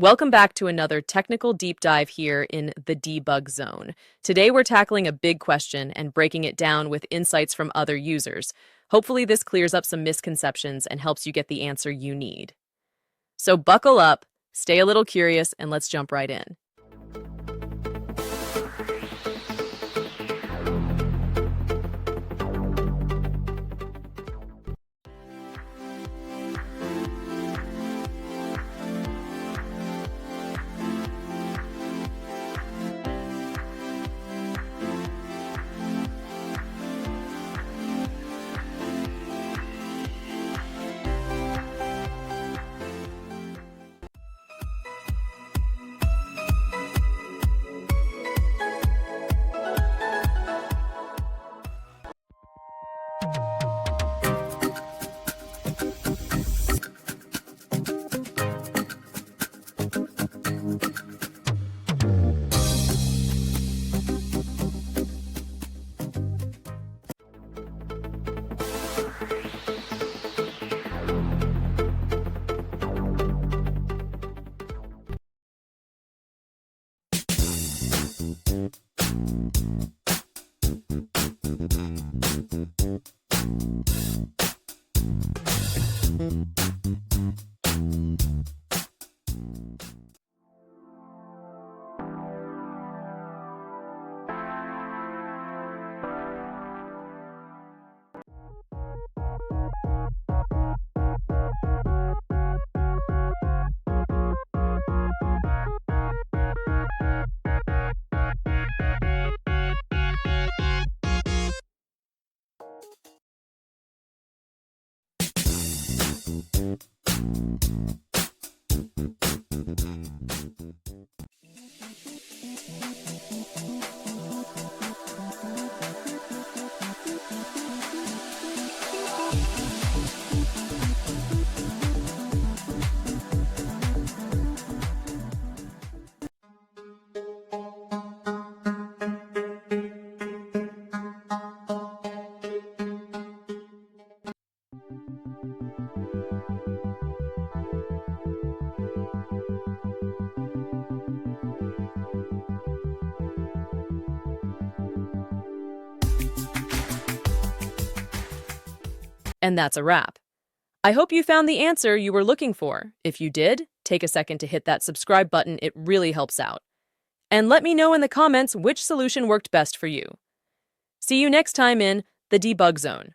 Welcome back to another technical deep dive here in the debug zone. Today we're tackling a big question and breaking it down with insights from other users. Hopefully this clears up some misconceptions and helps you get the answer you need. So buckle up, stay a little curious, and let's jump right in. And that's a wrap. I hope you found the answer you were looking for. If you did, take a second to hit that subscribe button. It really helps out. And let me know in the comments which solution worked best for you. See you next time in the debug zone.